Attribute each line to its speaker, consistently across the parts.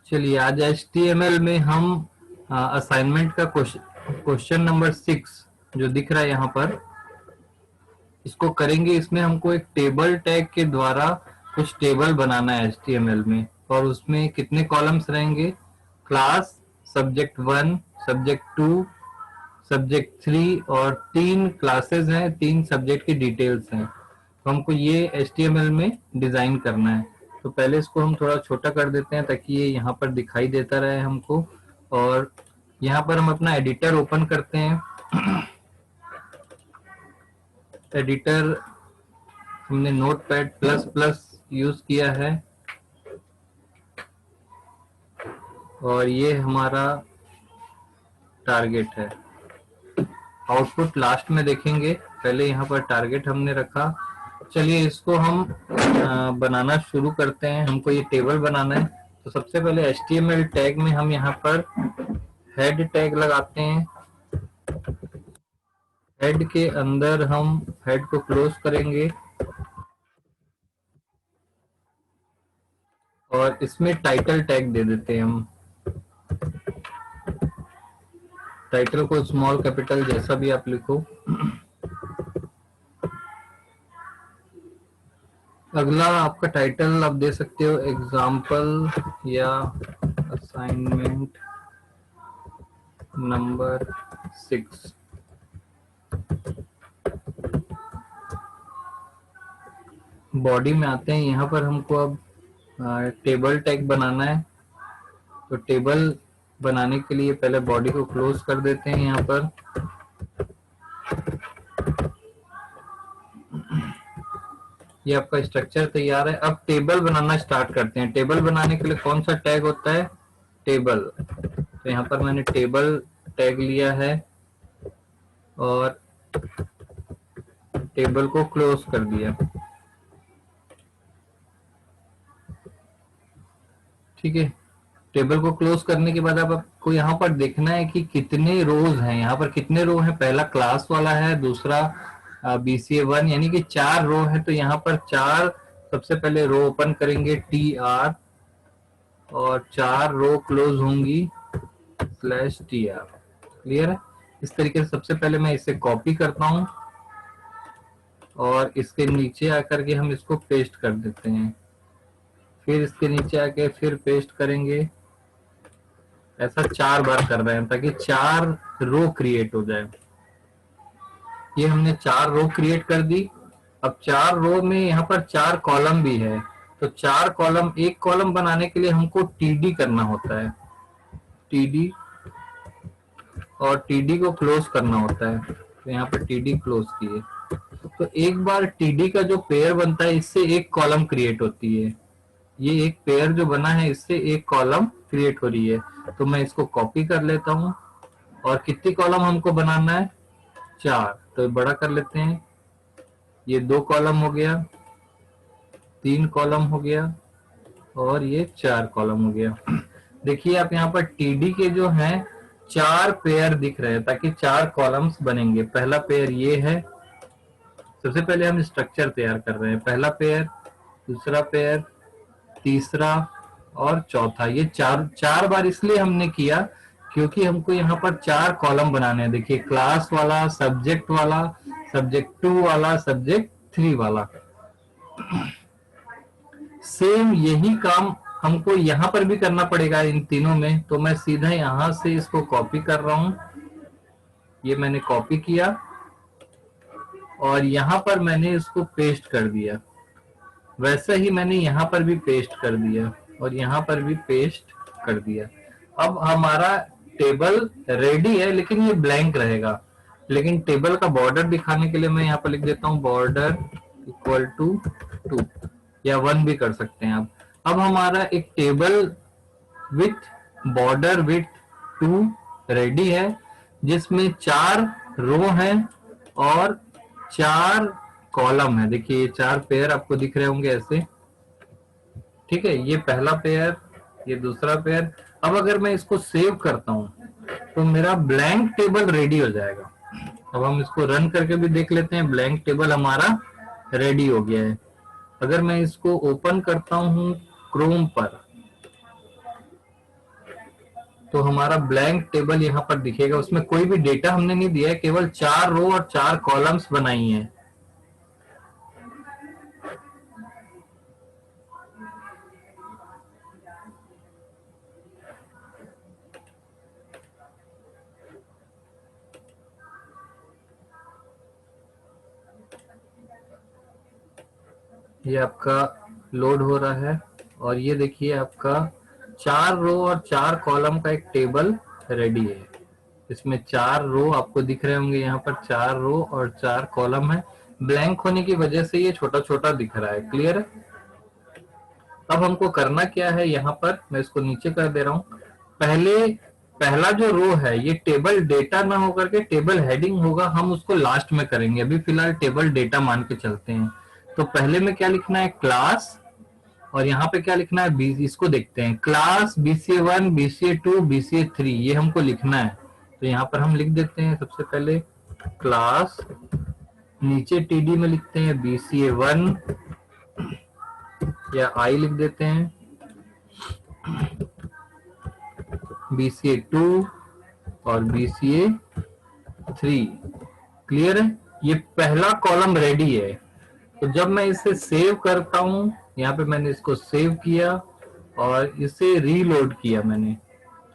Speaker 1: चलिए आज HTML में हम असाइनमेंट का क्वेश्चन नंबर 6 जो दिख रहा है यहाँ पर, इसको करेंगे। इसमें हमको एक टेबल टैग के द्वारा कुछ टेबल बनाना है HTML में, और उसमें कितने कॉलम्स रहेंगे? क्लास, सब्जेक्ट 1, सब्जेक्ट 2, सब्जेक्ट 3 और 3 क्लासेस हैं, 3 सब्जेक्ट की डिटेल्स हैं। तो हमको ये HTML में डिजाइन करना है। तो पहले इसको हम थोड़ा छोटा कर देते हैं ताकि ये यहाँ पर दिखाई देता रहे हमको। और यहाँ पर हम अपना एडिटर ओपन करते हैं। एडिटर हमने नोटपैड प्लस प्लस यूज किया है, और ये हमारा टारगेट है। आउटपुट लास्ट में देखेंगे, पहले यहाँ पर टारगेट हमने रखा। चलिए इसको हम बनाना शुरू करते हैं। हमको ये टेबल बनाना है। तो सबसे पहले HTML टैग में हम यहाँ पर हेड टैग लगाते हैं। हेड के अंदर हम हेड को क्लोज करेंगे और इसमें टाइटल टैग दे देते हैं हम। टाइटल को स्मॉल कैपिटल जैसा भी आप लिखो। अगला आपका टाइटल आप दे सकते हो एग्जाम्पल या असाइनमेंट नंबर 6। बॉडी में आते हैं। यहाँ पर हमको अब टेबल टैग बनाना है। तो टेबल बनाने के लिए पहले बॉडी को क्लोज कर देते हैं। यहाँ पर ये आपका स्ट्रक्चर तैयार है। अब टेबल बनाना स्टार्ट करते हैं। टेबल बनाने के लिए कौन सा टैग होता है? टेबल। तो यहाँ पर मैंने टेबल टैग लिया है और टेबल को क्लोज कर दिया। ठीक है, टेबल को क्लोज करने के बाद अब आपको यहाँ पर देखना है कि कितने रोज हैं। यहाँ पर कितने रो हैं? पहला क्लास वाला है, दूसरा BCA1 यानी कि 4 रो है। तो यहाँ पर 4 सबसे पहले रो ओपन करेंगे TR, और 4 रो क्लोज होंगी /TR। क्लियर है? इस तरीके से सबसे पहले मैं इसे कॉपी करता हूँ और इसके नीचे आकर के हम इसको पेस्ट कर देते हैं। फिर इसके नीचे आके फिर पेस्ट करेंगे। ऐसा 4 बार कर रहे हैं ताकि 4 रो क्रिएट हो जाए। ये हमने 4 रो क्रिएट कर दी। अब 4 रो में यहाँ पर 4 कॉलम भी है। तो 4 कॉलम, एक कॉलम बनाने के लिए हमको TD करना होता है। TD, और TD को क्लोज करना होता है। तो यहाँ पर TD क्लोज किए। तो एक बार TD का जो पेयर बनता है, इससे एक कॉलम क्रिएट होती है। ये एक पेयर जो बना है, इससे एक कॉलम क्रिएट हो रही है। तो मैं इसको कॉपी कर लेता हूँ। और कितनी कॉलम हमको बनाना है? 4। तो बड़ा कर लेते हैं। ये 2 कॉलम हो गया, 3 कॉलम हो गया, और ये 4 कॉलम हो गया। देखिए आप यहाँ पर TD के जो हैं 4 पेयर दिख रहे हैं ताकि 4 कॉलम्स बनेंगे। पहला पेयर ये है। सबसे पहले हम स्ट्रक्चर तैयार कर रहे हैं। पहला पेयर, दूसरा पेयर, तीसरा और चौथा। ये 4 बार इसलिए हमने किया क्योंकि हमको यहाँ पर 4 कॉलम बनाने हैं। देखिए, क्लास वाला, सब्जेक्ट 2 वाला, सब्जेक्ट 3 वाला। सेम यही काम हमको यहाँ पर भी करना पड़ेगा इन तीनों में। तो मैं सीधा यहाँ से इसको कॉपी कर रहा हूँ। ये मैंने कॉपी किया और यहाँ पर मैंने इसको पेस्ट कर दिया। वैसे ही मैंने यहाँ पर भी पेस्ट कर दिया और यहाँ पर भी पेस्ट कर दिया। अब हमारा टेबल रेडी है, लेकिन ये ब्लैंक रहेगा। लेकिन टेबल का बॉर्डर दिखाने के लिए मैं यहाँ पर लिख देता हूँ बॉर्डर =2 या 1 भी कर सकते हैं आप। अब हमारा एक table with border with 2 ready है, जिसमें 4 रो हैं और 4 कॉलम है। देखिए ये 4 पेयर आपको दिख रहे होंगे ऐसे। ठीक है, ये पहला पेयर, ये दूसरा पेयर। अब अगर मैं इसको सेव करता हूं तो मेरा ब्लैंक टेबल रेडी हो जाएगा। अब हम इसको रन करके भी देख लेते हैं। ब्लैंक टेबल हमारा रेडी हो गया है। अगर मैं इसको ओपन करता हूं क्रोम पर, तो हमारा ब्लैंक टेबल यहाँ पर दिखेगा, उसमें कोई भी डेटा हमने नहीं दिया है, केवल 4 रो और 4 कॉलम्स बनाई हैं। ये आपका लोड हो रहा है और ये देखिए आपका 4 रो और 4 कॉलम का एक टेबल रेडी है। इसमें 4 रो आपको दिख रहे होंगे, यहाँ पर 4 रो और 4 कॉलम है। ब्लैंक होने की वजह से ये छोटा छोटा दिख रहा है। क्लियर है? अब हमको करना क्या है, यहाँ पर मैं इसको नीचे कर दे रहा हूँ। पहला जो रो है ये टेबल डेटा ना होकर के टेबल हेडिंग होगा, हम उसको लास्ट में करेंगे। अभी फिलहाल टेबल डेटा मान के चलते हैं। तो पहले में क्या लिखना है, क्लास, और यहाँ पे क्या लिखना है, इसको देखते हैं, क्लास BCA1 BCA2 BCA3, ये हमको लिखना है। तो यहाँ पर हम लिख देते हैं सबसे पहले क्लास, नीचे TD में लिखते हैं BCA1 या I लिख देते हैं, BCA2 और BCA3। क्लियर है? ये पहला कॉलम रेडी है। तो जब मैं इसे सेव करता हूं, यहाँ पे मैंने इसको सेव किया और इसे रीलोड किया मैंने,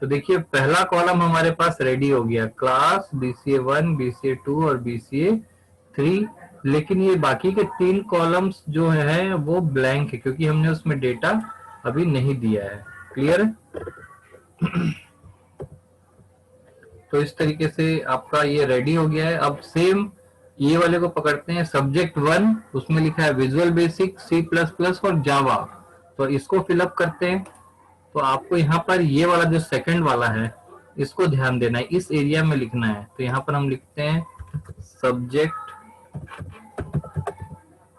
Speaker 1: तो देखिए पहला कॉलम हमारे पास रेडी हो गया, क्लास BCA1 BCA2 और BCA3। लेकिन ये बाकी के 3 कॉलम्स जो है वो ब्लैंक है, क्योंकि हमने उसमें डेटा अभी नहीं दिया है। क्लियर है? तो इस तरीके से आपका ये रेडी हो गया है। अब सेम ये वाले को पकड़ते हैं, सब्जेक्ट 1, उसमें लिखा है विजुअल बेसिक, C++ और जावा। तो इसको फिलअप करते हैं। तो आपको यहाँ पर ये वाला जो सेकंड वाला है इसको ध्यान देना है, इस एरिया में लिखना है। तो यहाँ पर हम लिखते हैं सब्जेक्ट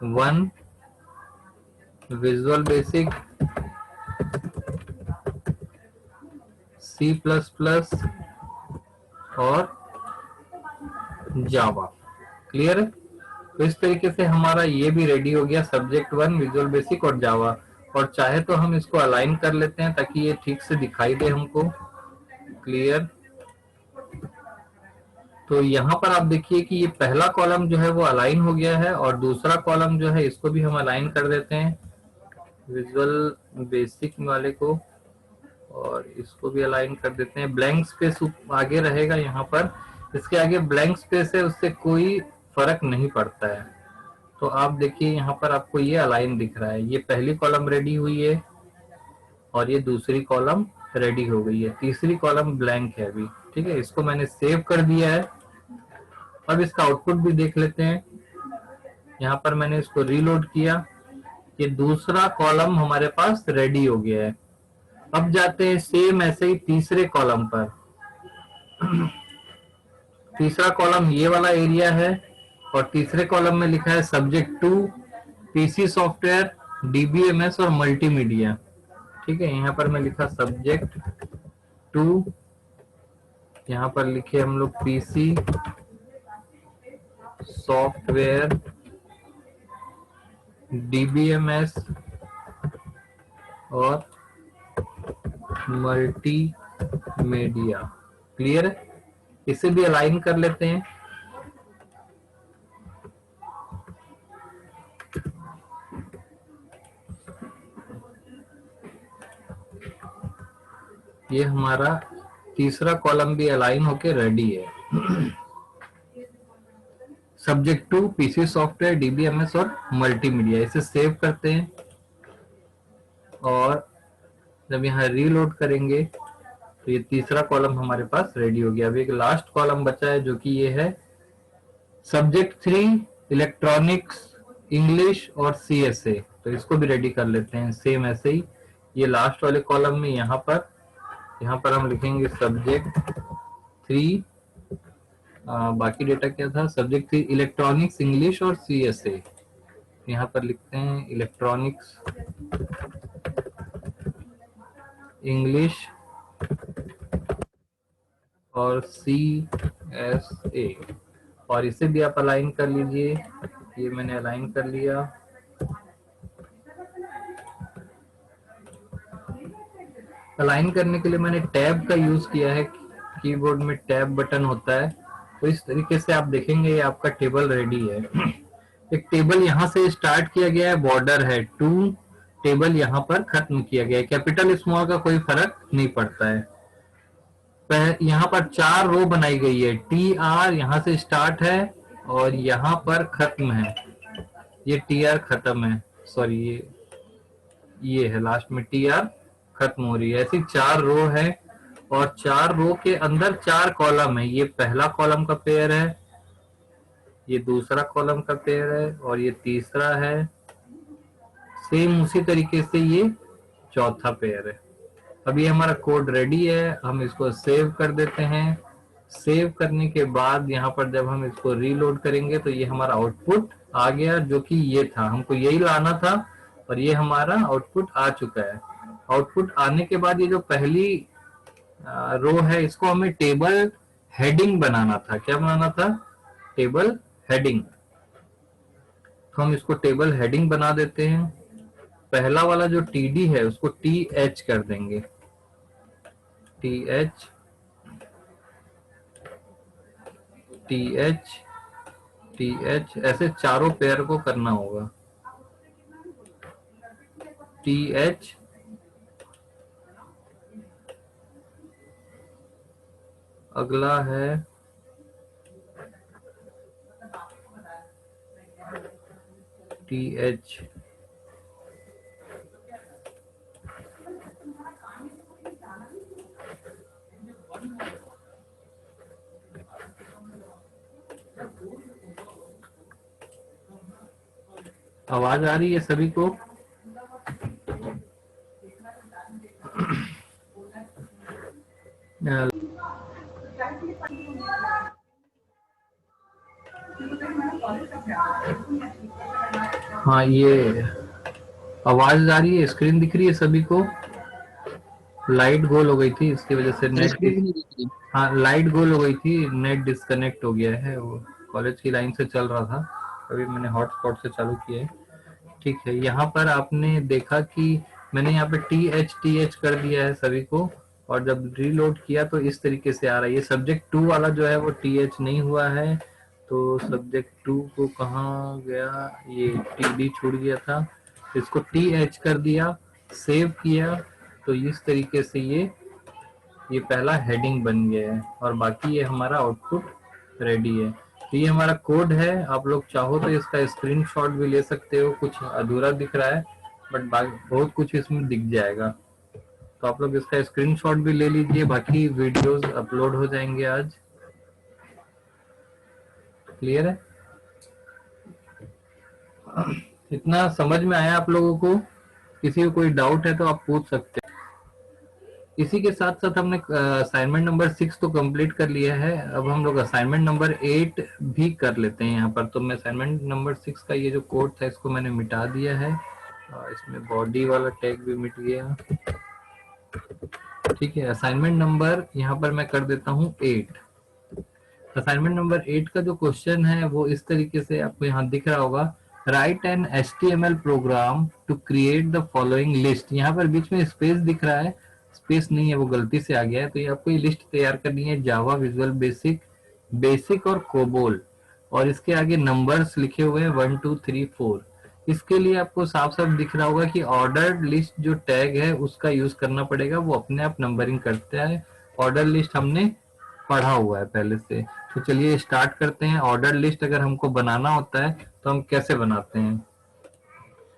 Speaker 1: 1 विजुअल बेसिक, C++ और जावा। क्लियर है? तो इस तरीके से हमारा ये भी रेडी हो गया, सब्जेक्ट 1 विजुअल बेसिक और जावा। और चाहे तो हम इसको अलाइन कर लेते हैं ताकि ये ठीक से दिखाई दे हमको। क्लियर? तो यहाँ पर आप देखिए कि ये पहला कॉलम जो है वो अलाइन हो गया है और दूसरा कॉलम जो है इसको भी हम अलाइन कर देते हैं विजुअल बेसिक वाले को, और इसको भी अलाइन कर देते हैं। ब्लैंक स्पेस आगे रहेगा, यहाँ पर इसके आगे ब्लैंक स्पेस है, उससे कोई फर्क नहीं पड़ता है। तो आप देखिए यहाँ पर आपको ये अलाइन दिख रहा है, ये पहली कॉलम रेडी हुई है और ये दूसरी कॉलम रेडी हो गई है, तीसरी कॉलम ब्लैंक है अभी। ठीक है, इसको मैंने सेव कर दिया है। अब इसका आउटपुट भी देख लेते हैं। यहाँ पर मैंने इसको रीलोड किया, ये दूसरा कॉलम हमारे पास रेडी हो गया है। अब जाते हैं सेम ऐसे ही तीसरे कॉलम पर। तीसरा कॉलम ये वाला एरिया है और तीसरे कॉलम में लिखा है सब्जेक्ट 2 PC सॉफ्टवेयर, DBMS और मल्टीमीडिया। ठीक है, यहाँ पर मैं लिखा सब्जेक्ट 2, यहाँ पर लिखे हम लोग PC सॉफ्टवेयर, DBMS और मल्टीमीडिया। क्लियर है? इसे भी अलाइन कर लेते हैं। ये हमारा तीसरा कॉलम भी अलाइन होके रेडी है। सब्जेक्ट 2 PC सॉफ्टवेयर, DBMS और मल्टीमीडिया। इसे सेव करते हैं और जब यहाँ रीलोड करेंगे तो ये तीसरा कॉलम हमारे पास रेडी हो गया। अभी एक लास्ट कॉलम बचा है जो कि ये है सब्जेक्ट 3 इलेक्ट्रॉनिक्स, इंग्लिश और CSA। तो इसको भी रेडी कर लेते हैं सेम ऐसे ही। ये लास्ट वाले कॉलम में यहाँ पर हम लिखेंगे सब्जेक्ट 3, बाकी डेटा क्या था, सब्जेक्ट 3 इलेक्ट्रॉनिक्स, इंग्लिश और CSA। यहाँ पर लिखते हैं इलेक्ट्रॉनिक्स, इंग्लिश और CSA, और इसे भी आप अलाइन कर लीजिए। ये मैंने अलाइन कर लिया। अलाइन करने के लिए मैंने टैब का यूज किया है, कीबोर्ड में टैब बटन होता है। तो इस तरीके से आप देखेंगे ये आपका टेबल रेडी है। एक टेबल यहाँ से स्टार्ट किया गया है, बॉर्डर है 2, टेबल यहाँ पर खत्म किया गया है। कैपिटल स्मॉल का कोई फर्क नहीं पड़ता है। यहाँ पर 4 रो बनाई गई है, टी आर यहाँ से स्टार्ट है और यहाँ पर खत्म है, ये टी आर खत्म है, सॉरी ये है लास्ट में टी आर खत्म हो रही है। ऐसी 4 रो है और 4 रो के अंदर 4 कॉलम है। ये पहला कॉलम का पेयर है, ये दूसरा कॉलम का पेयर है और ये तीसरा है। सेम उसी तरीके से ये चौथा पेयर है। अब ये हमारा कोड रेडी है, हम इसको सेव कर देते हैं। सेव करने के बाद यहाँ पर जब हम इसको रीलोड करेंगे तो ये हमारा आउटपुट आ गया, जो कि ये था, हमको यही लाना था और ये हमारा आउटपुट आ चुका है। आउटपुट आने के बाद ये जो पहली रो है इसको हमें टेबल हेडिंग बनाना था। क्या बनाना था? Table heading. तो हम इसको टेबल हेडिंग बना देते हैं। पहला वाला जो टीडी है उसको टी एच कर देंगे, T H T H T H, ऐसे चारों पेयर को करना होगा। टी एच अगला है टी एच, आवाज आ रही है सभी को? हाँ, ये आवाज आ रही है, स्क्रीन दिख रही है सभी को? लाइट गोल हो गई थी इसकी वजह से नेट, हाँ लाइट गोल हो गई थी, नेट डिस्कनेक्ट हो गया है। वो कॉलेज की लाइन से चल रहा था, अभी मैंने हॉटस्पॉट से चालू किया है। ठीक है, यहाँ पर आपने देखा कि मैंने यहाँ पे टी एच कर दिया है सभी को, और जब रीलोड किया तो इस तरीके से आ रहा है। ये सब्जेक्ट 2 वाला जो है वो टी एच नहीं हुआ है, तो सब्जेक्ट 2 को कहाँ गया, ये टी डी छूट गया था, इसको टी एच कर दिया, सेव किया, तो इस तरीके से ये पहला हेडिंग बन गया है और बाकी ये हमारा आउटपुट रेडी है। तो ये हमारा कोड है। आप लोग चाहो तो इसका स्क्रीनशॉट भी ले सकते हो, कुछ अधूरा दिख रहा है बट बहुत कुछ इसमें दिख जाएगा। तो आप लोग इसका स्क्रीनशॉट भी ले लीजिए, बाकी वीडियोस अपलोड हो जाएंगे आज। क्लियर है? इतना समझ में आया आप लोगों को? किसी को कोई डाउट है तो आप पूछ सकते हैं। इसी के साथ साथ हमने असाइनमेंट नंबर 6 तो कंप्लीट कर लिया है। अब हम लोग असाइनमेंट नंबर 8 भी कर लेते हैं यहाँ पर। तो मैं असाइनमेंट नंबर 6 का ये जो कोड था इसको मैंने मिटा दिया है, इसमें बॉडी वाला टैग भी मिट गया। ठीक है, असाइनमेंट नंबर यहाँ पर मैं कर देता हूँ 8। असाइनमेंट नंबर 8 का जो क्वेश्चन है वो इस तरीके से आपको यहाँ दिख रहा होगा, write an HTML program to create the following list. यहाँ पर बीच में स्पेस दिख रहा है, स्पेस नहीं है, वो गलती से आ गया है। तो ये आपको ये लिस्ट तैयार करनी है, जावा, विजुअल बेसिक, बेसिक और कोबोल, और इसके आगे नंबर्स लिखे हुए हैं 1 2 3 4। इसके लिए आपको साफ साफ दिख रहा होगा कि ऑर्डर लिस्ट जो टैग है उसका यूज करना पड़ेगा, वो अपने आप नंबरिंग करता है। ऑर्डर लिस्ट हमने पढ़ा हुआ है पहले से। तो चलिए स्टार्ट करते हैं। ऑर्डर लिस्ट अगर हमको बनाना होता है तो हम कैसे बनाते हैं?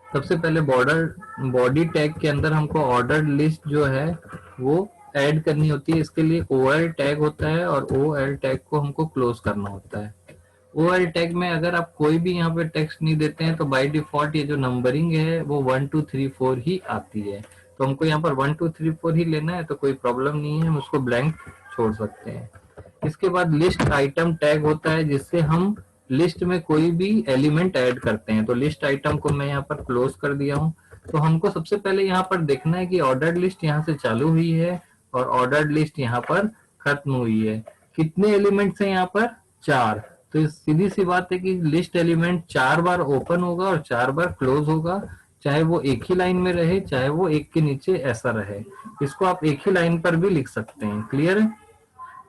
Speaker 1: सबसे पहले बॉडी टैग के अंदर हमको ऑर्डर लिस्ट जो है वो ऐड करनी होती है। इसके लिए OL टैग होता है और OL टैग को हमको क्लोज करना होता है। OL टैग में अगर आप कोई भी यहाँ पे टेक्स्ट नहीं देते हैं तो बाय डिफॉल्ट ये जो नंबरिंग है वो 1 2 3 4 ही आती है। तो हमको यहाँ पर 1 2 3 4 ही लेना है, तो कोई प्रॉब्लम नहीं है, हम उसको ब्लैंक छोड़ सकते हैं। इसके बाद लिस्ट आइटम टैग होता है, जिससे हम लिस्ट में कोई भी एलिमेंट ऐड करते हैं। तो लिस्ट आइटम को मैं यहाँ पर क्लोज कर दिया हूँ। तो हमको सबसे पहले यहाँ पर देखना है कि ऑर्डर लिस्ट यहाँ से चालू हुई है और ऑर्डर लिस्ट यहाँ पर खत्म हुई है। कितने एलिमेंट्स हैं यहाँ पर? 4। तो सीधी सी बात है कि लिस्ट एलिमेंट 4 बार ओपन होगा और 4 बार क्लोज होगा। चाहे वो एक ही लाइन में रहे, चाहे वो एक के नीचे ऐसा रहे, इसको आप एक ही लाइन पर भी लिख सकते हैं। क्लियर है?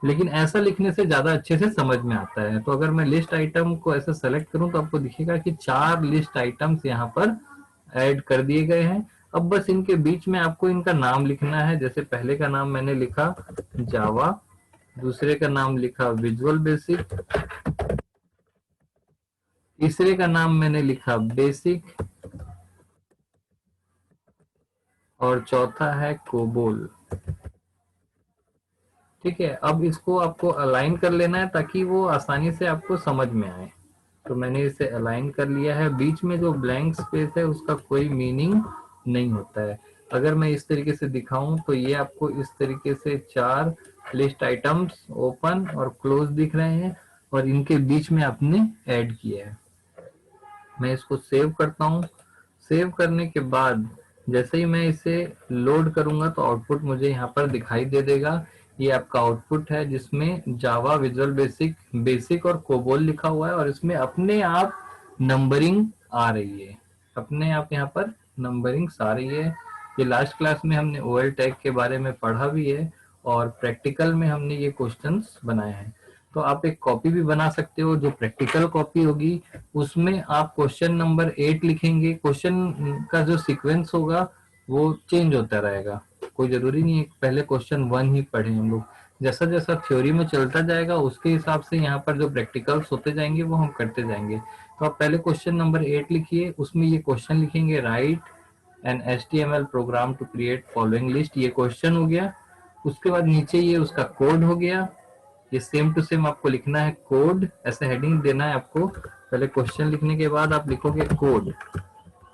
Speaker 1: लेकिन ऐसा लिखने से ज्यादा अच्छे से समझ में आता है। तो अगर मैं लिस्ट आइटम को ऐसे सेलेक्ट करूं तो आपको दिखेगा कि 4 लिस्ट आइटम्स यहाँ पर ऐड कर दिए गए हैं। अब बस इनके बीच में आपको इनका नाम लिखना है। जैसे पहले का नाम मैंने लिखा जावा, दूसरे का नाम लिखा विजुअल बेसिक, तीसरे का नाम मैंने लिखा बेसिक, और चौथा है कोबोल। ठीक है, अब इसको आपको अलाइन कर लेना है ताकि वो आसानी से आपको समझ में आए। तो मैंने इसे अलाइन कर लिया है। बीच में जो ब्लैंक स्पेस है उसका कोई मीनिंग नहीं होता है। अगर मैं इस तरीके से दिखाऊं तो ये आपको इस तरीके से 4 लिस्ट आइटम्स ओपन और क्लोज दिख रहे हैं, और इनके बीच में आपने ऐड किया है। मैं इसको सेव करता हूँ। सेव करने के बाद जैसे ही मैं इसे लोड करूंगा तो आउटपुट मुझे यहाँ पर दिखाई दे देगा। ये आपका आउटपुट है जिसमें जावा, विजुअल बेसिक, बेसिक और कोबोल लिखा हुआ है, और इसमें अपने आप नंबरिंग आ रही है। अपने आप यहाँ पर नंबरिंग आ रही है। ये लास्ट क्लास में हमने ओएल टैग के बारे में पढ़ा भी है, और प्रैक्टिकल में हमने ये क्वेश्चंस बनाए हैं। तो आप एक कॉपी भी बना सकते हो, जो प्रैक्टिकल कॉपी होगी उसमें आप क्वेश्चन नंबर 8 लिखेंगे। क्वेश्चन का जो सीक्वेंस होगा वो चेंज होता रहेगा। कोई जरूरी नहीं है पहले क्वेश्चन 1 ही पढ़े हम लोग। जैसा जैसा थ्योरी में चलता जाएगा उसके हिसाब से यहाँ पर जो प्रैक्टिकल्स होते जाएंगे वो हम करते जाएंगे। तो आप पहले क्वेश्चन नंबर 8 लिखिए, उसमें ये क्वेश्चन लिखेंगे, write an HTML program to create following list. ये क्वेश्चन हो गया। उसके बाद नीचे ये उसका कोड हो गया। ये सेम टू सेम आपको लिखना है कोड, ऐसे हेडिंग देना है आपको। पहले क्वेश्चन लिखने के बाद आप लिखोगे कोड,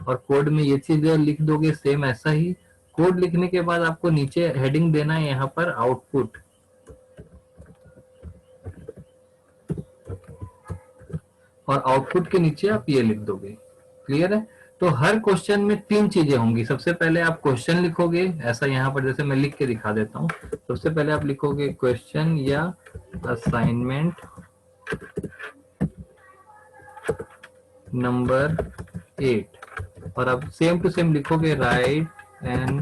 Speaker 1: और कोड में ये चीज लिख दोगे सेम ऐसा ही। कोड लिखने के बाद आपको नीचे हेडिंग देना है यहाँ पर आउटपुट, और आउटपुट के नीचे आप ये लिख दोगे। क्लियर है? तो हर क्वेश्चन में 3 चीजें होंगी। सबसे पहले आप क्वेश्चन लिखोगे, ऐसा यहाँ पर जैसे मैं लिख के दिखा देता हूँ। सबसे पहले आप लिखोगे क्वेश्चन या असाइनमेंट नंबर 8, और अब सेम टू सेम लिखोगे, write an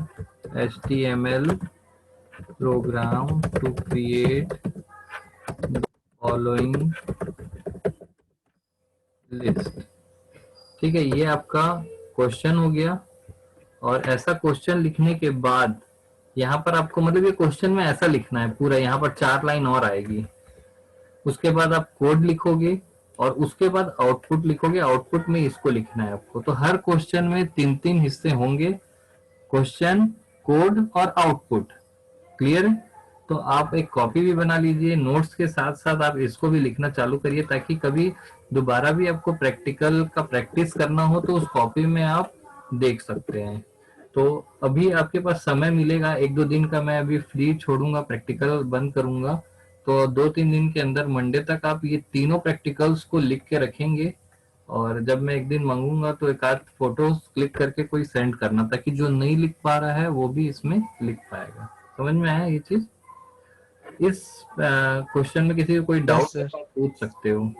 Speaker 1: HTML program to create following list. ठीक है, ये आपका क्वेश्चन हो गया। और ऐसा क्वेश्चन लिखने के बाद यहाँ पर आपको मतलब ये क्वेश्चन में ऐसा लिखना है पूरा, यहाँ पर 4 लाइन और आएगी। उसके बाद आप कोड लिखोगे, और उसके बाद आउटपुट लिखोगे। आउटपुट में इसको लिखना है आपको। तो हर क्वेश्चन में 3-3 हिस्से होंगे, क्वेश्चन, कोड और आउटपुट। क्लियर है? तो आप एक कॉपी भी बना लीजिए, नोट्स के साथ साथ आप इसको भी लिखना चालू करिए, ताकि कभी दोबारा भी आपको प्रैक्टिकल का प्रैक्टिस करना हो तो उस कॉपी में आप देख सकते हैं। तो अभी आपके पास समय मिलेगा 1-2 दिन का, मैं अभी फ्री छोड़ूंगा, प्रैक्टिकल बंद करूंगा। तो 2-3 दिन के अंदर मंडे तक आप ये तीनों प्रैक्टिकल्स को लिख के रखेंगे, और जब मैं एक दिन मांगूंगा तो एक आध फोटोज क्लिक करके कोई सेंड करना, ताकि जो नहीं लिख पा रहा है वो भी इसमें लिख पाएगा। समझ में आया ये चीज? इस क्वेश्चन में किसी को कोई
Speaker 2: यस
Speaker 1: डाउट
Speaker 2: सर।
Speaker 1: पूछ सकते हो।